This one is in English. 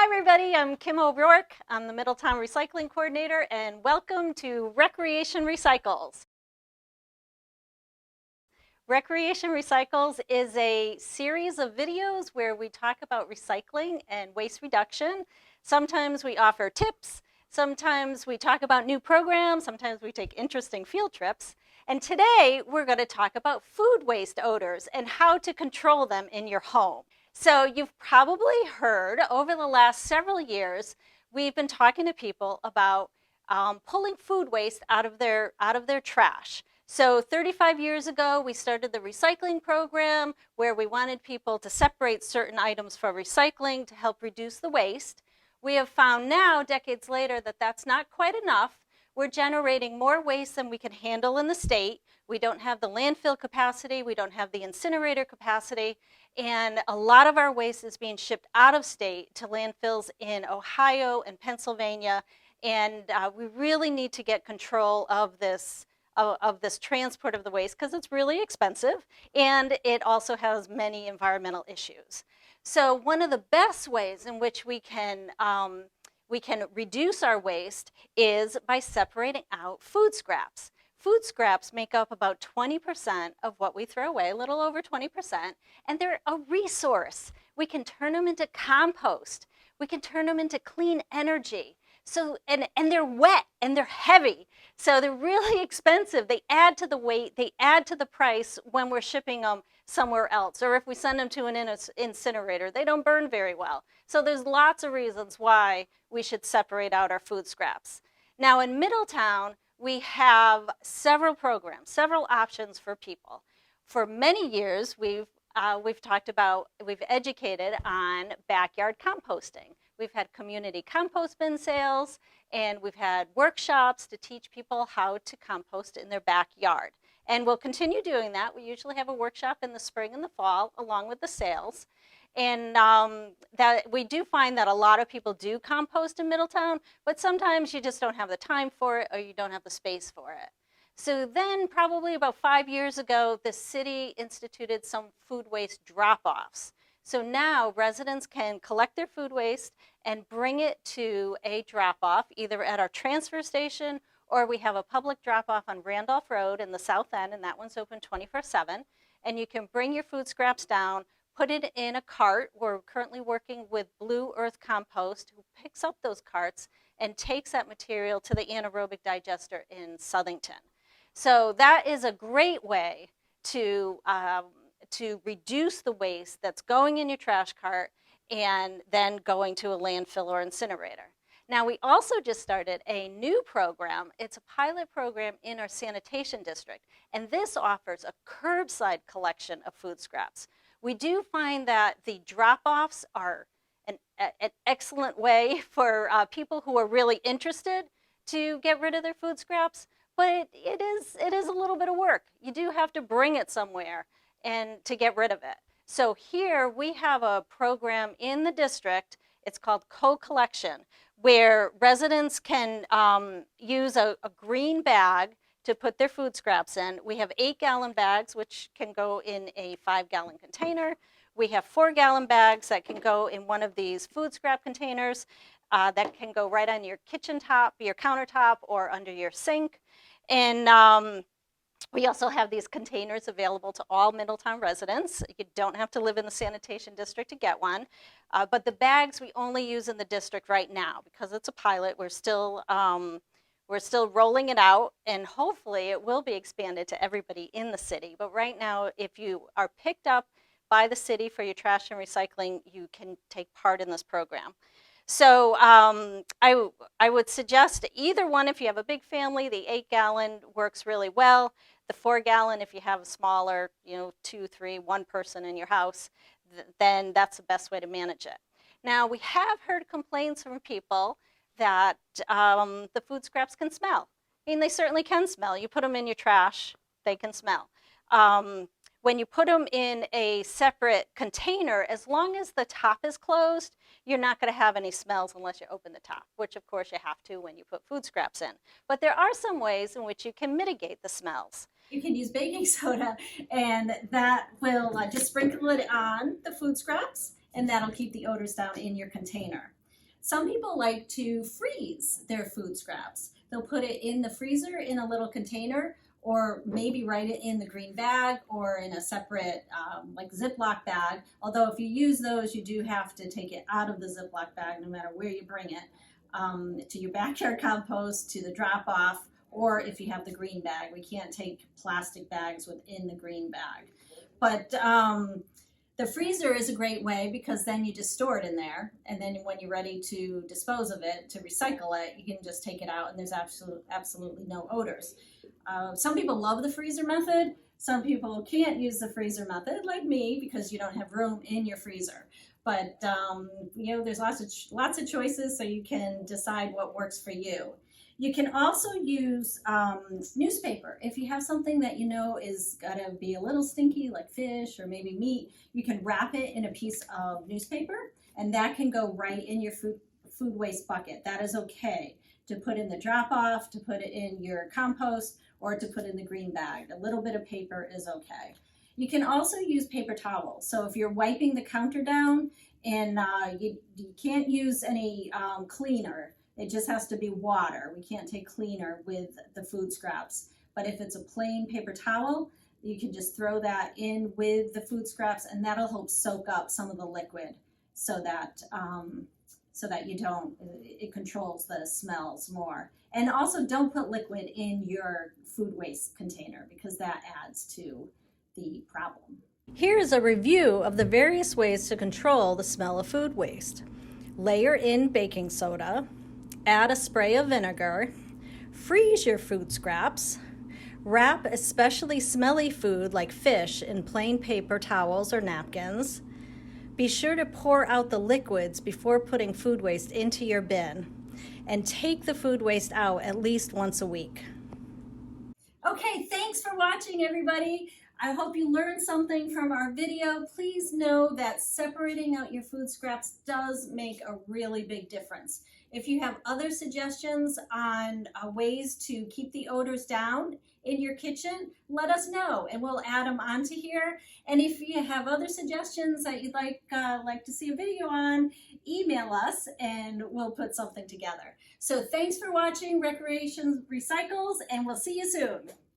everybody, I'm Kim O'Rourke. I'm the Middletown Recycling Coordinator, and welcome to Recreation Recycles. Recreation Recycles is a series of videos where we talk about recycling and waste reduction. Sometimes we offer tips, sometimes we talk about new programs, sometimes we take interesting field trips. And today we're going to talk about food waste odors and how to control them in your home. So you've probably heard over the last several years, we've been talking to people about pulling food waste out of their trash. So 35 years ago, we started the recycling program where we wanted people to separate certain items for recycling to help reduce the waste. We have found now, decades later, that that's not quite enough. We're generating more waste than we can handle in the state. We don't have the landfill capacity, we don't have the incinerator capacity, and a lot of our waste is being shipped out of state to landfills in Ohio and Pennsylvania, and we really need to get control of this transport of the waste because it's really expensive and it also has many environmental issues. So one of the best ways in which we can reduce our waste is by separating out food scraps. Food scraps make up about 20% of what we throw away, a little over 20%, and they're a resource. We can turn them into compost. We can turn them into clean energy. So, and they're wet and they're heavy. So they're really expensive. They add to the weight, they add to the price when we're shipping them somewhere else. Or if we send them to an incinerator, they don't burn very well. So there's lots of reasons why we should separate out our food scraps. Now in Middletown, we have several programs, several options for people. For many years, we've educated on backyard composting. We've had community compost bin sales, and we've had workshops to teach people how to compost in their backyard. And we'll continue doing that. We usually have a workshop in the spring and the fall along with the sales. And that we do find that a lot of people do compost in Middletown, but sometimes you just don't have the time for it or you don't have the space for it. So then probably about 5 years ago, the city instituted some food waste drop-offs. So now residents can collect their food waste and bring it to a drop-off, either at our transfer station or we have a public drop-off on Randolph Road in the south end, and that one's open 24/7. And you can bring your food scraps down, put it in a cart. We're currently working with Blue Earth Compost, who picks up those carts and takes that material to the anaerobic digester in Southington. So that is a great way to reduce the waste that's going in your trash cart and then going to a landfill or incinerator. Now, we also just started a new program. It's a pilot program in our sanitation district, and this offers a curbside collection of food scraps. We do find that the drop-offs are an excellent way for people who are really interested to get rid of their food scraps, but it is a little bit of work. You do have to bring it somewhere and to get rid of it. So here we have a program in the district. It's called co-collection, where residents can use a green bag to put their food scraps in. We have 8-gallon bags, which can go in a 5-gallon container. We have 4-gallon bags that can go in one of these food scrap containers that can go right on your kitchen top, your countertop, or under your sink. And we also have these containers available to all Middletown residents. You don't have to live in the sanitation district to get one. But the bags we only use in the district right now because it's a pilot. We're still rolling it out, and hopefully it will be expanded to everybody in the city. But right now, if you are picked up by the city for your trash and recycling, you can take part in this program. So I would suggest either one if you have a big family. The 8-gallon works really well. The 4-gallon, if you have a smaller, 2, 3, 1 person in your house, then that's the best way to manage it. Now, we have heard complaints from people that the food scraps can smell. I mean, they certainly can smell. You put them in your trash, they can smell. When you put them in a separate container, as long as the top is closed, you're not going to have any smells unless you open the top, which of course you have to when you put food scraps in. But there are some ways in which you can mitigate the smells. You can use baking soda, and that will just sprinkle it on the food scraps, and that'll keep the odors down in your container. Some people like to freeze their food scraps. They'll put it in the freezer in a little container, or maybe write it in the green bag or in a separate like Ziploc bag. Although if you use those, you do have to take it out of the Ziploc bag no matter where you bring it, to your backyard compost, to the drop off, or if you have the green bag. We can't take plastic bags within the green bag. But the freezer is a great way because then you just store it in there, and then when you're ready to dispose of it, to recycle it, you can just take it out and there's absolutely no odors. Some people love the freezer method. Some people can't use the freezer method, like me, because you don't have room in your freezer. But there's lots of choices, so you can decide what works for you. You can also use newspaper. If you have something that you know is gonna be a little stinky, like fish or maybe meat, you can wrap it in a piece of newspaper, and that can go right in your food waste bucket. That is okay to put in the drop off, to put it in your compost, or to put in the green bag. A little bit of paper is okay. You can also use paper towels. So if you're wiping the counter down and you can't use any cleaner, it just has to be water. We can't take cleaner with the food scraps. But if it's a plain paper towel, you can just throw that in with the food scraps, and that'll help soak up some of the liquid so that you don't, it controls the smells more. And also don't put liquid in your food waste container because that adds to the problem. Here is a review of the various ways to control the smell of food waste. Layer in baking soda, add a spray of vinegar, freeze your food scraps, wrap especially smelly food like fish in plain paper towels or napkins. Be sure to pour out the liquids before putting food waste into your bin, and take the food waste out at least once a week. Okay, thanks for watching, everybody. I hope you learned something from our video. Please know that separating out your food scraps does make a really big difference. If you have other suggestions on ways to keep the odors down in your kitchen, let us know and we'll add them onto here. And if you have other suggestions that you'd like to see a video on, email us and we'll put something together. So thanks for watching Recreation Recycles, and we'll see you soon.